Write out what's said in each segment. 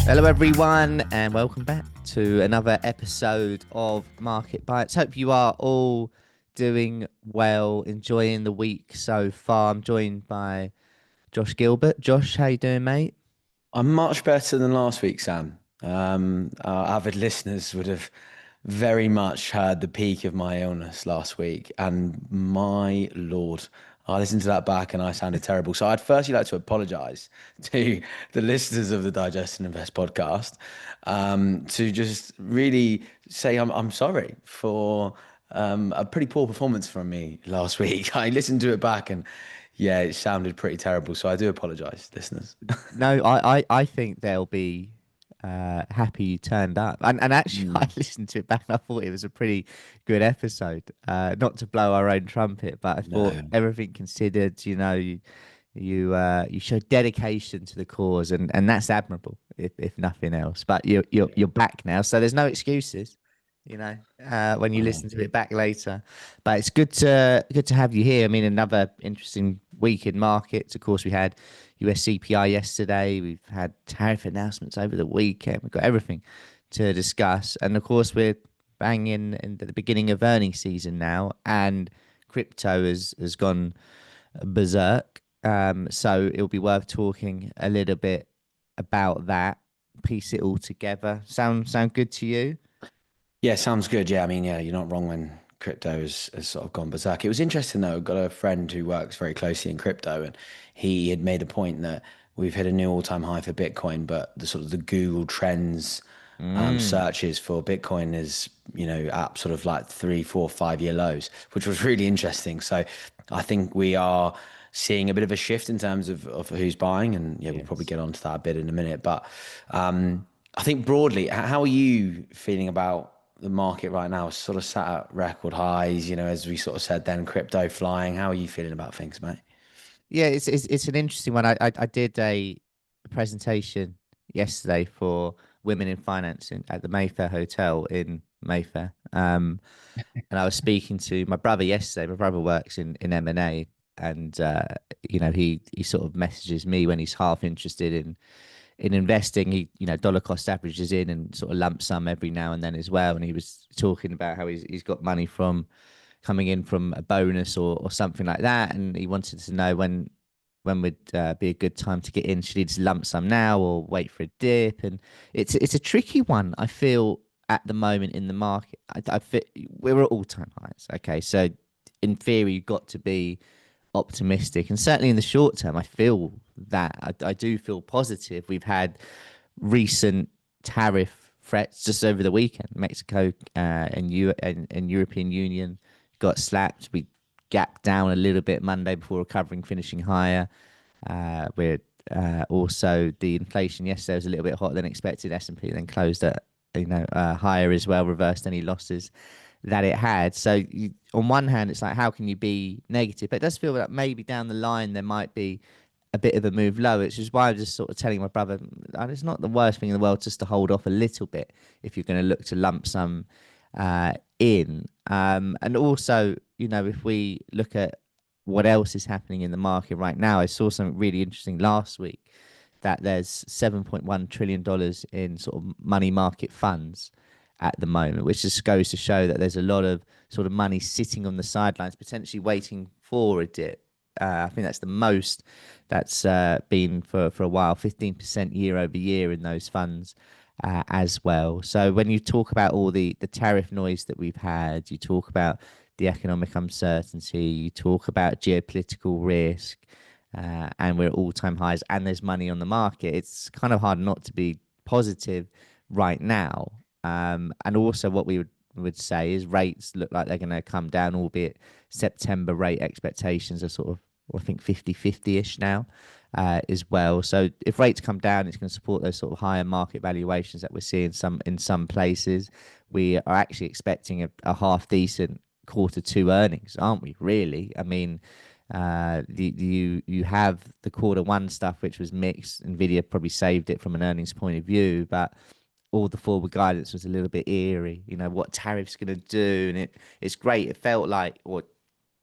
Hello, everyone, and welcome back to another episode of Market Bites. Hope you are all doing well, enjoying the week so far. I'm joined by Josh Gilbert. Josh, how you doing, mate? I'm much better than last week, Sam. Our avid listeners would have very much heard the peak of my illness last week, and my Lord, I listened to that back and I sounded terrible. So I'd firstly like to apologise to the listeners of the Digest and Invest podcast, to just really say I'm sorry for a pretty poor performance from me last week. I listened to it back and yeah, it sounded pretty terrible. So I do apologise, listeners. No, I think they'll be happy you turned up. And actually, I Mm. listened to it back and I thought it was a pretty good episode. Not to blow our own trumpet, but I thought No. everything considered, you showed dedication to the cause, and that's admirable, if nothing else. But you're back now, so there's no excuses, when you Oh, listen to it back later. But it's good to have you here. I mean, another interesting week in markets. Of course, we had US CPI yesterday. We've had tariff announcements over the weekend. We've got everything to discuss, and of course, we're banging in the beginning of earnings season now, and crypto has gone berserk. So it'll be worth talking a little bit about that, piece it all together. Sound good to you? yeah, sounds good. Yeah, I mean, yeah, you're not wrong when crypto has sort of gone berserk. It was interesting though. Got a friend who works very closely in crypto, and he had made a point that we've hit a new all-time high for Bitcoin, but the sort of the Google Trends Mm, searches for Bitcoin is, at sort of like 3, 4, 5 year lows, which was really interesting. So I think we are seeing a bit of a shift in terms of who's buying, and yeah, we'll probably yes. get onto that a bit in a minute. But I think broadly, how are you feeling about the market right now? It's sort of sat at record highs, as we sort of said then, crypto flying. How are you feeling about things, mate? Yeah, it's an interesting one. I did a presentation yesterday for women in finance at the Mayfair Hotel in Mayfair. And I was speaking to my brother yesterday. My brother works in M&A, and he sort of messages me when he's half interested in investing. He, dollar cost averages in and sort of lump sum every now and then as well. And he was talking about how he's got money from coming in from a bonus or something like that, and he wanted to know when would be a good time to get in. Should he just lump sum now or wait for a dip? And it's a tricky one, I feel, at the moment in the market. I feel we're at all-time highs. Okay, so in theory, you've got to be optimistic, and certainly in the short term, I feel that I do feel positive. We've had recent tariff threats just over the weekend. Mexico and European Union got slapped. We gapped down a little bit Monday before recovering, finishing higher. We're also the inflation yesterday was a little bit hotter than expected. S&P then closed at higher as well, reversed any losses that it had. So on one hand, it's like, how can you be negative? But it does feel like maybe down the line there might be a bit of a move lower, which is why I'm just sort of telling my brother, it's not the worst thing in the world just to hold off a little bit if you're going to look to lump sum in. And also, if we look at what else is happening in the market right now, I saw something really interesting last week that there's $7.1 trillion in sort of money market funds at the moment, which just goes to show that there's a lot of sort of money sitting on the sidelines, potentially waiting for a dip. I think that's the most that's been for a while, 15% year over year in those funds as well. So when you talk about all the tariff noise that we've had, you talk about the economic uncertainty, you talk about geopolitical risk, and we're at all-time highs, and there's money on the market. It's kind of hard not to be positive right now. And also, what we would say is rates look like they're going to come down, albeit September rate expectations are sort of, I think, 50-50 ish now as well. So if rates come down, it's going to support those sort of higher market valuations that we're seeing in some places. We are actually expecting a half decent quarter two earnings, aren't we? Really? I mean, you have the quarter one stuff which was mixed. Nvidia probably saved it from an earnings point of view, but all the forward guidance was a little bit eerie. What tariffs going to do, and it's great. It felt like, or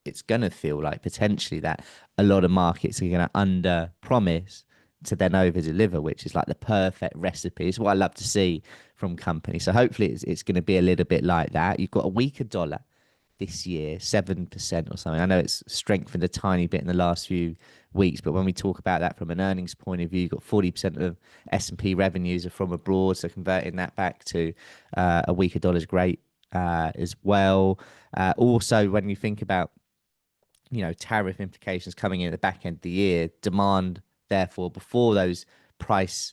it's going to feel like potentially that a lot of markets are going to under promise to then over deliver, which is like the perfect recipe. It's what I love to see from companies. So hopefully it's going to be a little bit like that. You've got a weaker dollar this year, 7% or something. I know it's strengthened a tiny bit in the last few weeks, but when we talk about that from an earnings point of view, you've got 40% of S&P revenues are from abroad, so converting that back to a weaker dollar is great as well. Also, when you think about tariff implications coming in at the back end of the year, demand therefore before those price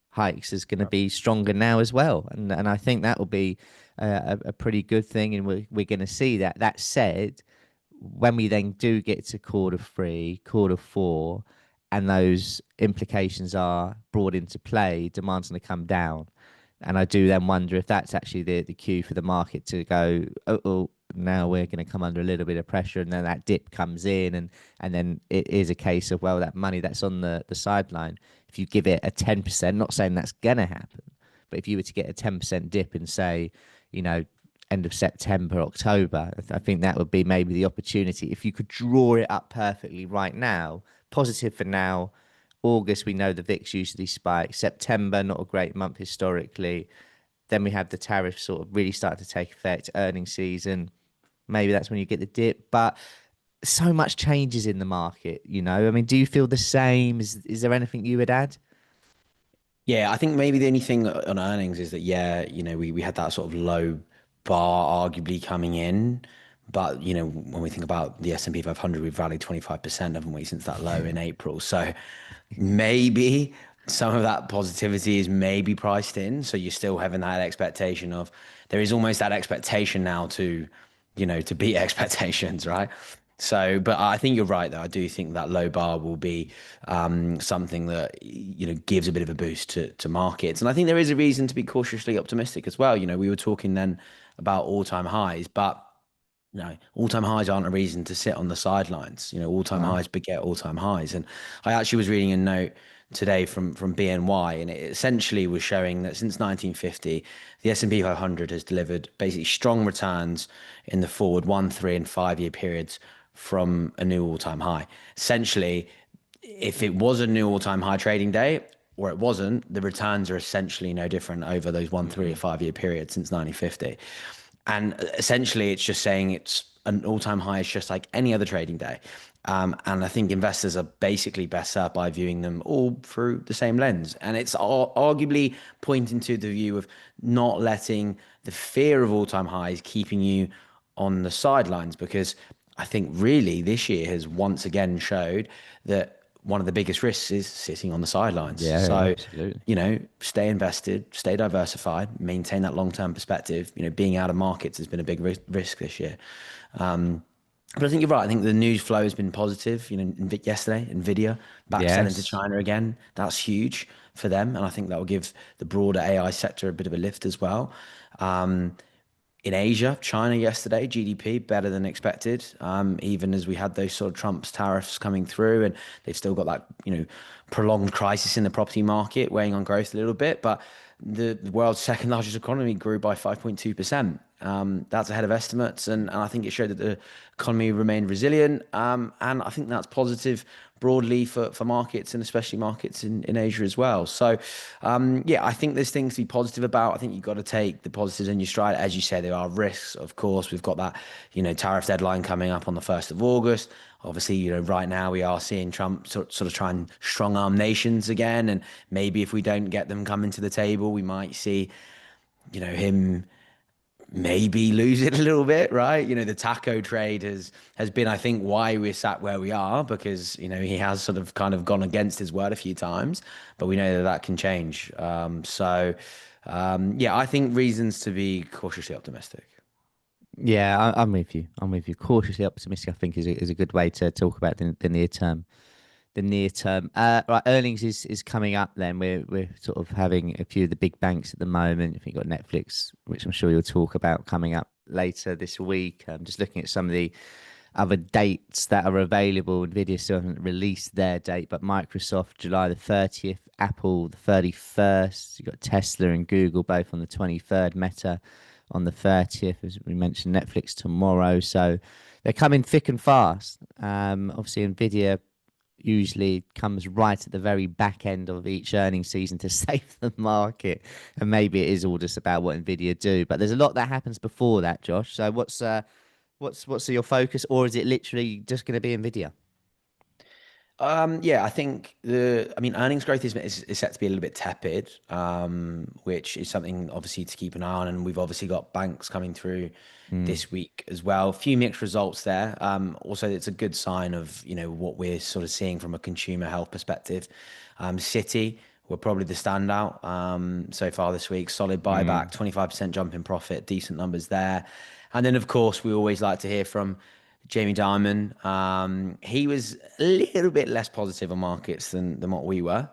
hikes is going to be stronger now as well, and I think that will be a pretty good thing, and we're going to see that. That said, when we then do get to quarter 3, quarter 4, and those implications are brought into play, demand's going to come down. And I do then wonder if that's actually the cue for the market to go, oh, now we're going to come under a little bit of pressure, and then that dip comes in, and then it is a case of, well, that money that's on the sideline, if you give it a 10%, not saying that's going to happen, but if you were to get a 10% dip in, say, you know, end of September, October, I think that would be maybe the opportunity. If you could draw it up perfectly right now, positive for now. August, we know the VIX usually spikes. September, not a great month historically. Then we have the tariffs sort of really start to take effect, earnings season. Maybe that's when you get the dip. But so much changes in the market, you know. I mean, do you feel the same? Is there anything you would add? Yeah, I think maybe the only thing on earnings is that, yeah, we had that sort of low bar arguably coming in. But, when we think about the S&P 500, we've rallied 25%, haven't we, since that low in April. So maybe some of that positivity is maybe priced in. So you're still having that expectation of, there is almost that expectation now to beat expectations, right? So, but I think you're right, though. I do think that low bar will be something that, gives a bit of a boost to markets. And I think there is a reason to be cautiously optimistic as well. We were talking then about all-time highs, but no, all-time highs aren't a reason to sit on the sidelines. All-time No. highs beget all-time highs. And I actually was reading a note today from BNY, and it essentially was showing that since 1950, the S&P 500 has delivered basically strong returns in the forward 1, 3, and 5-year periods from a new all-time high. Essentially, if it was a new all-time high trading day or it wasn't, the returns are essentially no different over those 1, 3, or 5-year periods since 1950. And essentially, it's just saying it's an all-time high. It's just like any other trading day. And I think investors are basically best served by viewing them all through the same lens. And it's arguably pointing to the view of not letting the fear of all-time highs keeping you on the sidelines, because I think really this year has once again showed that one of the biggest risks is sitting on the sidelines. Yeah, So, absolutely. stay invested, stay diversified, maintain that long-term perspective. Being out of markets has been a big risk this year. But I think you're right. I think the news flow has been positive. Yesterday, Nvidia back selling to Yes. China again. That's huge for them, and I think that will give the broader AI sector a bit of a lift as well. In Asia, China yesterday, GDP better than expected, even as we had those sort of Trump's tariffs coming through, and they've still got that, prolonged crisis in the property market weighing on growth a little bit. But the world's second largest economy grew by 5.2%. That's ahead of estimates, and I think it showed that the economy remained resilient. And I think that's positive broadly for markets, and especially markets in Asia as well. So, yeah, I think there's things to be positive about. I think you've got to take the positives in your stride. As you say, there are risks, of course. We've got that, tariff deadline coming up on the 1st of August. Obviously, right now we are seeing Trump sort of try and strong arm nations again. And maybe if we don't get them coming to the table, we might see, him maybe lose it a little bit, right? The taco trade has been, I think, why we're sat where we are, because he has sort of kind of gone against his word a few times, but we know that that can change. Yeah, I think reasons to be cautiously optimistic. Yeah, I'm with you. I'm with you. Cautiously optimistic, I think, is a good way to talk about the near term. The near term. Right, earnings is coming up. Then we're sort of having a few of the big banks at the moment. I think you've got Netflix, which I'm sure you'll talk about, coming up later this week. I'm just looking at some of the other dates that are available. Nvidia still haven't released their date, but Microsoft July the 30th, Apple the 31st. You've got Tesla and Google both on the 23rd, Meta on the 30th, as we mentioned, Netflix tomorrow. So they're coming thick and fast. Obviously, Nvidia, usually comes right at the very back end of each earning season to save the market. And maybe it is all just about what Nvidia do, but there's a lot that happens before that, Josh. So what's your focus, or is it literally just going to be Nvidia? Yeah, I think I mean, earnings growth is set to be a little bit tepid, which is something obviously to keep an eye on. And we've obviously got banks coming through Mm, this week as well. A few mixed results there. Also, it's a good sign of, what we're sort of seeing from a consumer health perspective. City were probably the standout so far this week. Solid buyback, mm, 25% jump in profit, decent numbers there. And then, of course, we always like to hear from Jamie Dimon. He was a little bit less positive on markets than what we were.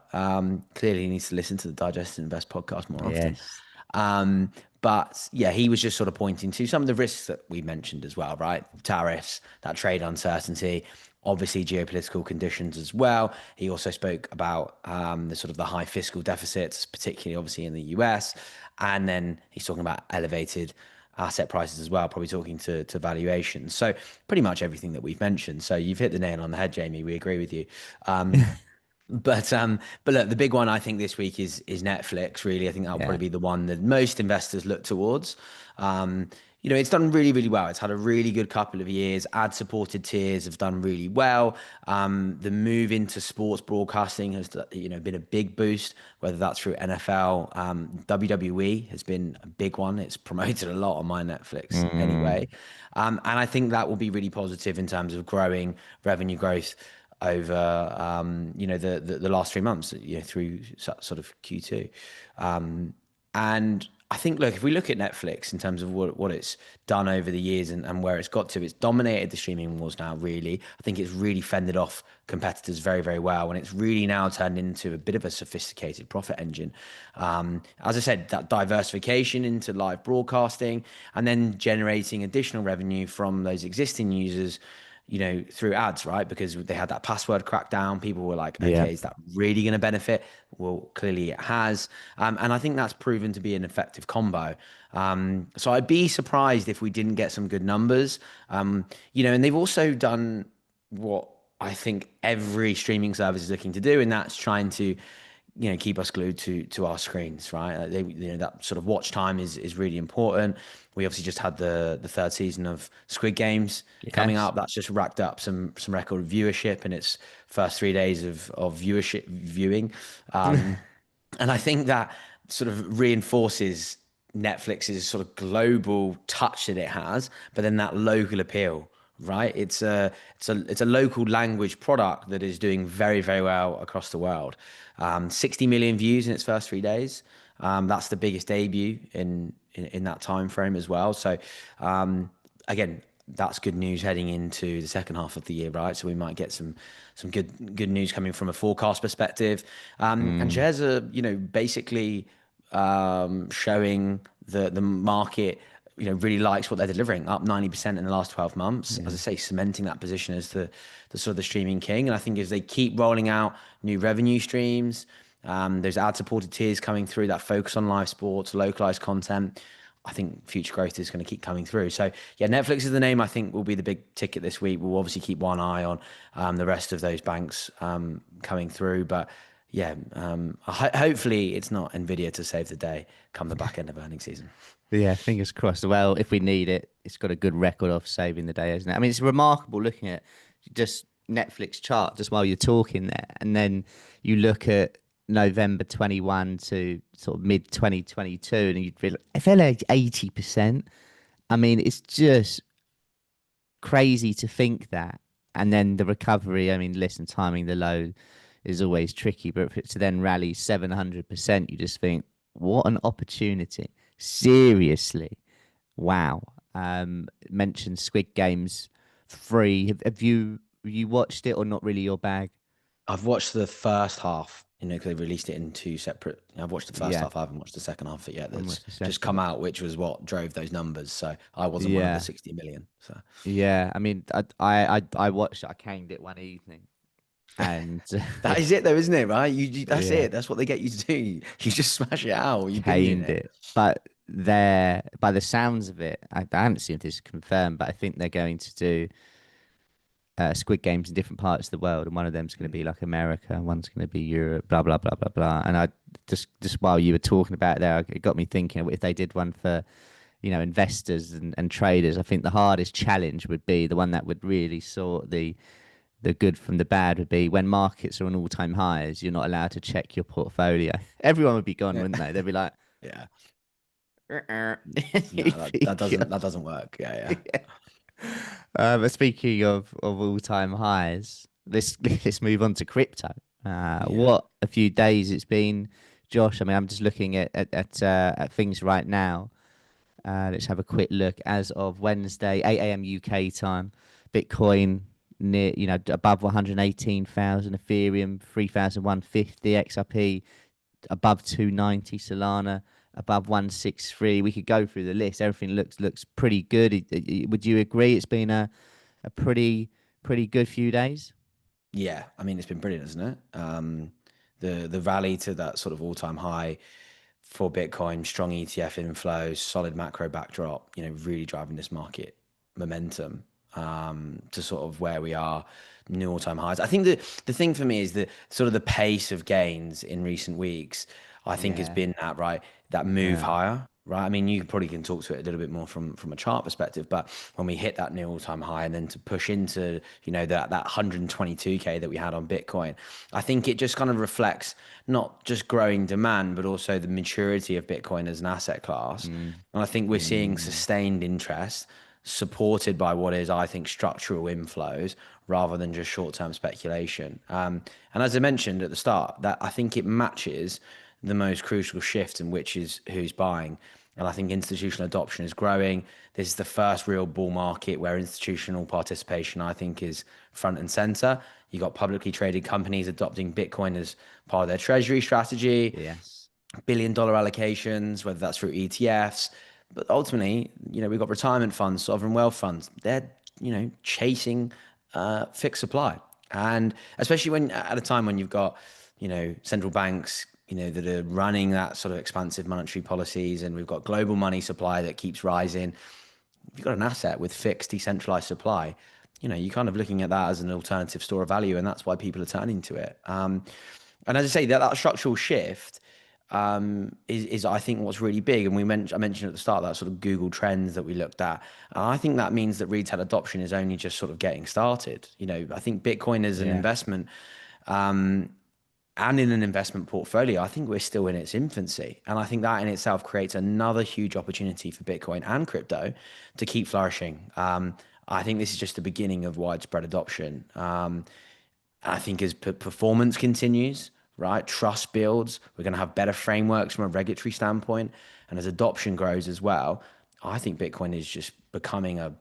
Clearly, he needs to listen to the Digest and Invest podcast more often. yes. Um, but yeah, he was just sort of pointing to some of the risks that we mentioned as well, right? Tariffs, that trade uncertainty, obviously geopolitical conditions as well. He also spoke about the sort of the high fiscal deficits, particularly obviously in the US. And then he's talking about elevated asset prices as well, probably talking to valuations. So pretty much everything that we've mentioned. So you've hit the nail on the head, Jamie. We agree with you. But look, the big one I think this week is Netflix. Really, I think that'll Yeah. probably be the one that most investors look towards. It's done really, really well. It's had a really good couple of years. Ad-supported tiers have done really well. The move into sports broadcasting has, been a big boost. Whether that's through NFL, WWE has been a big one. It's promoted a lot on my Netflix Mm, anyway, and I think that will be really positive in terms of growing revenue growth over the last 3 months, through sort of Q2. And I think, look, if we look at Netflix in terms of what it's done over the years and where it's got to, it's dominated the streaming wars now, really. I think it's really fended off competitors very, very well. And it's really now turned into a bit of a sophisticated profit engine. As I said, that diversification into live broadcasting and then generating additional revenue from those existing users, through ads, right? Because they had that password crackdown. People were like, yeah. okay, is that really going to benefit? Well, clearly it has. And I think that's proven to be an effective combo. So I'd be surprised if we didn't get some good numbers. And they've also done what I think every streaming service is looking to do, and that's trying to keep us glued to our screens, right? That sort of watch time is really important. We obviously just had the third season of Squid Games coming Yes. up. That's just racked up some record viewership in its first 3 days of viewership viewing. And I think that sort of reinforces Netflix's sort of global touch that it has, but then that local appeal, right? It's a local language product that is doing very, very well across the world. 60 million views in its first 3 days. That's the biggest debut in that time frame as well. So again, that's good news heading into the second half of the year, right? So we might get some good news coming from a forecast perspective. And Mm, shares are, basically showing the market, really likes what they're delivering, up 90% in the last 12 months. As yeah. I say, cementing that position as the sort of the streaming king. And I think as they keep rolling out new revenue streams, there's ad supported tiers coming through that focus on live sports, localized content. I think future growth is going to keep coming through. So yeah, Netflix is the name I think will be the big ticket this week. We'll obviously keep one eye on the rest of those banks coming through. But yeah, hopefully it's not Nvidia to save the day come the back end of earnings season. Yeah, fingers crossed. Well, if we need it, it's got a good record of saving the day, isn't it? I mean, it's remarkable looking at just Netflix chart just while you're talking there, and then you look at November 21 to sort of mid 2022, and you'd feel it fell like 80%. I mean, it's just crazy to think that. And then the recovery, I mean, listen, timing the low is always tricky, but for it to then rally 700%, you just think, what an opportunity. Seriously. Wow. Mentioned Squid Games free. Have you watched it or not really your bag? I've watched the first half, because they released it in two separate. I've watched the first Yeah, half. I haven't watched the second half of it yet. and That's watched the just second. come out, which was what drove those numbers. So I wasn't one of the Yeah, 60 million. So yeah. I mean, I watched it. I canned it one evening, and that is it, though, isn't it? Right? That's yeah, it. That's what they get you to do. You just smash it out. You binge in caned it. it. But they're by the sounds of it, I haven't seen if this is confirmed, but I think they're going to do Squid Games in different parts of the world, and one of them's going to be like America, one's going to be Europe, blah blah blah blah blah. And I just while you were talking about it there, it got me thinking if they did one for investors and traders, I think the hardest challenge would be the one that would really sort the good from the bad would be when markets are on all-time highs, you're not allowed to check your portfolio. Everyone would be gone, Yeah. wouldn't they? They'd be like, Yeah. No, you'd be gone. that doesn't work. Yeah, But speaking of all-time highs, let's move on to crypto. yeah. What a few days it's been, Josh. I mean, I'm just looking at things right now. Let's have a quick look. As of Wednesday, 8 a.m. UK time, Bitcoin near, above 118,000, Ethereum 3,150, XRP above 290, Solana above 163. We could go through the list. Everything looks pretty good. Would you agree? It's been a pretty good few days. Yeah, I mean it's been brilliant, isn't it? The rally to that sort of all-time high for Bitcoin, strong ETF inflows, solid macro backdrop, really driving this market momentum to sort of where we are, new all-time highs. I think the thing for me is the sort of the pace of gains in recent weeks, I think has Yeah, been that move yeah, higher, right? I mean, you probably can talk to it a little bit more from a chart perspective, but when we hit that new all-time high and then to push into, that 122K that we had on Bitcoin, I think it just kind of reflects not just growing demand, but also the maturity of Bitcoin as an asset class. mm, And I think we're seeing mm, sustained interest supported by what is, I think, structural inflows rather than just short-term speculation. And as I mentioned at the start, that I think it matches the most crucial shift in which is who's buying. And I think institutional adoption is growing. This is the first real bull market where institutional participation, I think, is front and center. You got publicly traded companies adopting Bitcoin as part of their treasury strategy, yes, billion-dollar allocations, whether that's through ETFs. But ultimately, we've got retirement funds, sovereign wealth funds. They're, chasing fixed supply. And especially when at a time when you've got, central banks, that are running that sort of expansive monetary policies, and we've got global money supply that keeps rising. If you've got an asset with fixed, decentralized supply, you're kind of looking at that as an alternative store of value, and that's why people are turning to it. And as I say, that structural shift is I think what's really big. And I mentioned at the start that sort of Google Trends that we looked at. And I think that means that retail adoption is only just sort of getting started. I think Bitcoin as an yeah, investment and in an investment portfolio, I think we're still in its infancy. And I think that in itself creates another huge opportunity for Bitcoin and crypto to keep flourishing. I think this is just the beginning of widespread adoption. I think as performance continues, right, trust builds, we're going to have better frameworks from a regulatory standpoint. And as adoption grows as well, I think Bitcoin is just becoming a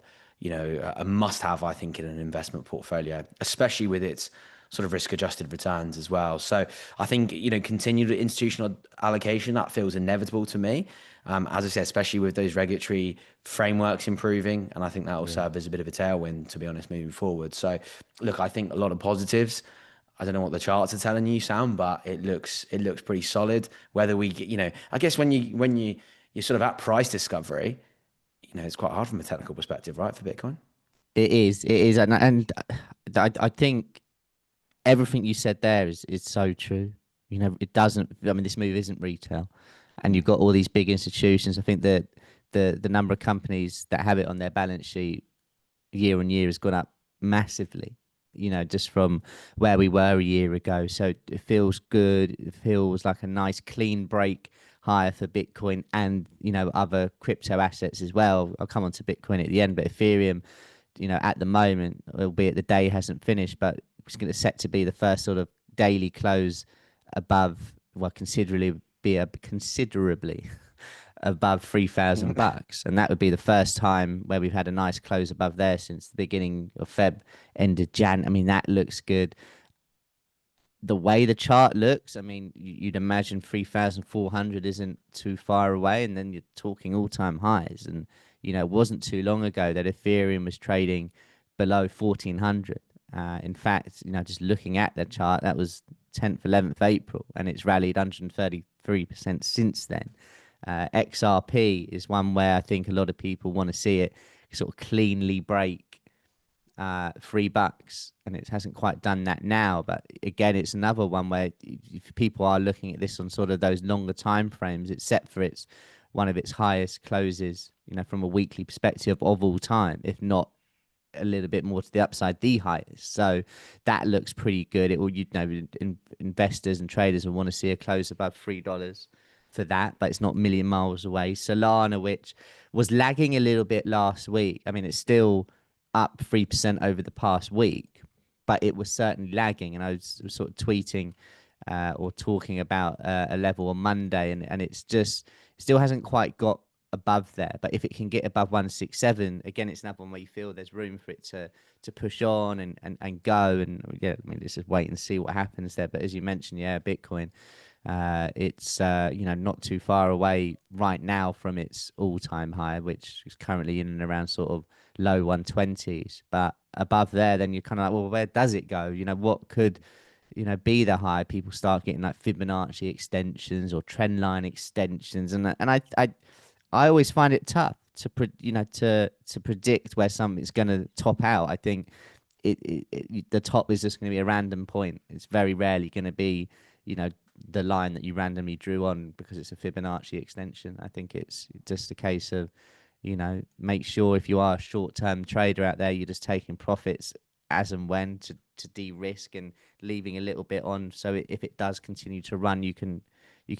must have, I think, in an investment portfolio, especially with its sort of risk adjusted returns as well. So I think, continued institutional allocation, that feels inevitable to me. As I said, especially with those regulatory frameworks improving. And I think that will yeah. serve as a bit of a tailwind, to be honest, moving forward. So look, I think a lot of positives. I don't know what the charts are telling you, Sam, but it looks pretty solid. Whether we get, I guess you're sort of at price discovery, it's quite hard from a technical perspective, right, for Bitcoin? It is, and I think everything you said there is so true. It doesn't. I mean, this move isn't retail, and you've got all these big institutions. I think that the number of companies that have it on their balance sheet year on year has gone up massively. Just from where we were a year ago. So it feels good. It feels like a nice clean break higher for Bitcoin and other crypto assets as well. I'll come on to Bitcoin at the end, but Ethereum, at the moment, albeit the day hasn't finished, but it's going to set to be the first sort of daily close above, well, considerably above $3,000, and that would be the first time where we've had a nice close above there since the beginning of Feb, end of Jan. I mean, that looks good. The way the chart looks, I mean, you'd imagine 3,400 isn't too far away, and then you're talking all-time highs. And it wasn't too long ago that Ethereum was trading below 1,400. In fact, just looking at the chart, that was 10th, 11th April, and it's rallied 133% since then. XRP is one where I think a lot of people want to see it sort of cleanly break $3, and it hasn't quite done that now. But again, it's another one where if people are looking at this on sort of those longer time frames, it's set for its one of its highest closes, from a weekly perspective of all time, if not a little bit more to the upside, the highest. So that looks pretty good. It will, investors and traders will want to see a close above $3 for that, but it's not a million miles away. Solana, which was lagging a little bit last week, I mean, it's still up 3% over the past week, but it was certainly lagging. And I was sort of tweeting or talking about a level on Monday, and it's just still hasn't quite got above there. But if it can get above 167, again, it's another one where you feel there's room for it to push on and go. And yeah, I mean, let's just wait and see what happens there. But as you mentioned, yeah, Bitcoin, it's not too far away right now from its all-time high, which is currently in and around sort of low 120s. But above there, then you're kind of like, well, where does it go? What could be the high? People start getting like Fibonacci extensions or trend line extensions, and I always find it tough to predict where something's going to top out. I think the top is just going to be a random point. It's very rarely going to be the line that you randomly drew on because it's a Fibonacci extension. I think it's just a case of make sure if you are a short-term trader out there, you're just taking profits as and when to de-risk and leaving a little bit on, so if it does continue to run, you can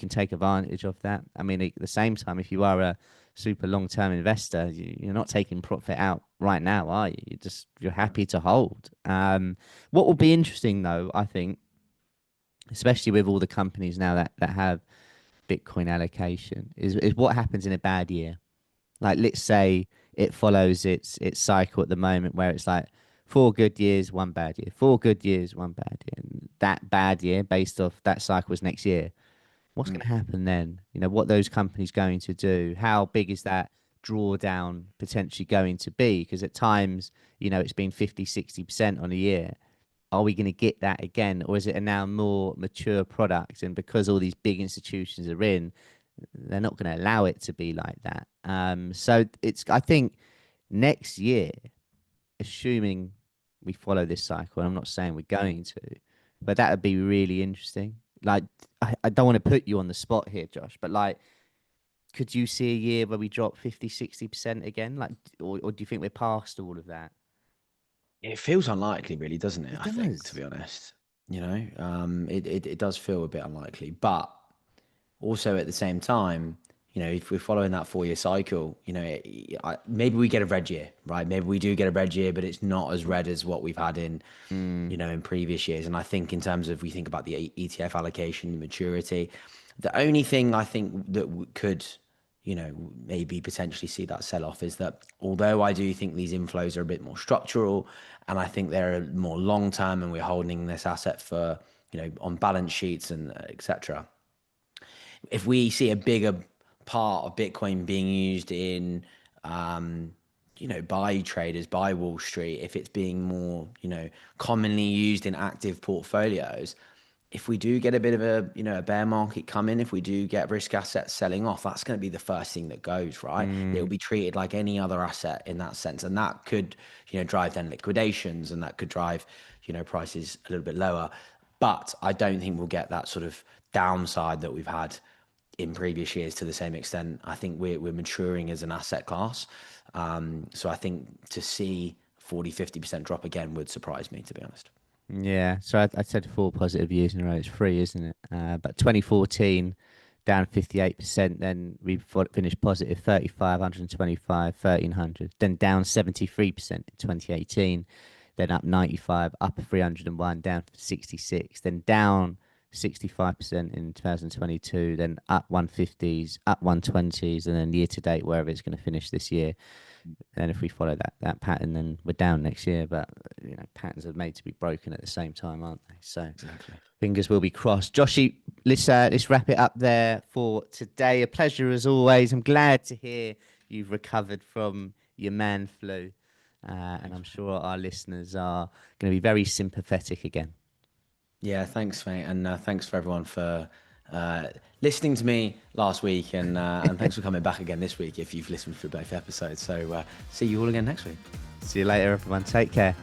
take advantage of that. I mean, at the same time, if you are a super long-term investor, you're not taking profit out right now, are you? You're happy to hold. What will be interesting though, I think, especially with all the companies now that have Bitcoin allocation, is what happens in a bad year. Like, let's say it follows its cycle at the moment where it's like 4 good years, 1 bad year, 4 good years, 1 bad year. And that bad year, based off that cycle, is next year. What's going to happen then? What those companies going to do? How big is that drawdown potentially going to be? Because at times, it's been 50, 60% on a year. Are we going to get that again? Or is it a now more mature product? And because all these big institutions are in, they're not going to allow it to be like that. So I think next year, assuming we follow this cycle, and I'm not saying we're going to, but that would be really interesting. Like, I don't want to put you on the spot here, Josh, but like, could you see a year where we drop 50, 60% again? Like, or do you think we're past all of that? It feels unlikely, really, doesn't it? It I think, to does. be honest, it does feel a bit unlikely, but also at the same time, if we're following that 4 year cycle, maybe we get a red year, right? Maybe we do get a red year, but it's not as red as what we've had in, Mm, in previous years. And I think in terms of, we think about the ETF allocation, the maturity, the only thing I think that could, maybe potentially see that sell off is that, although I do think these inflows are a bit more structural, and I think they're more long term, and we're holding this asset for, on balance sheets and etc. If we see a bigger part of Bitcoin being used in, by traders, by Wall Street, if it's being more, commonly used in active portfolios, if we do get a bit of a bear market coming, if we do get risk assets selling off, that's going to be the first thing that goes, right? It will mm, be treated like any other asset in that sense. And that could, drive then liquidations, and that could drive, prices a little bit lower. But I don't think we'll get that sort of downside that we've had in previous years to the same extent. I think we're maturing as an asset class. So I think to see 40, 50% drop again would surprise me, to be honest. yeah. So I said 4 positive years in a row. It's three, isn't it? But 2014 down 58%. Then we finished positive 35, 125, 1300. Then down 73% in 2018. Then up 95, up 301, down 66. Then down 65% in 2022. Then up 150s, up 120s, and then year to date, wherever it's going to finish this year. And if we follow that pattern, then we're down next year. But patterns are made to be broken at the same time, aren't they? So Exactly. fingers will be crossed. Joshy, let's wrap it up there for today. A pleasure as always. I'm glad to hear you've recovered from your man flu, and I'm sure our listeners are going to be very sympathetic again. Yeah, thanks, mate, and thanks for everyone for listening to me last week, and thanks for coming back again this week if you've listened through both episodes. So see you all again next week. See you later, everyone. Take care.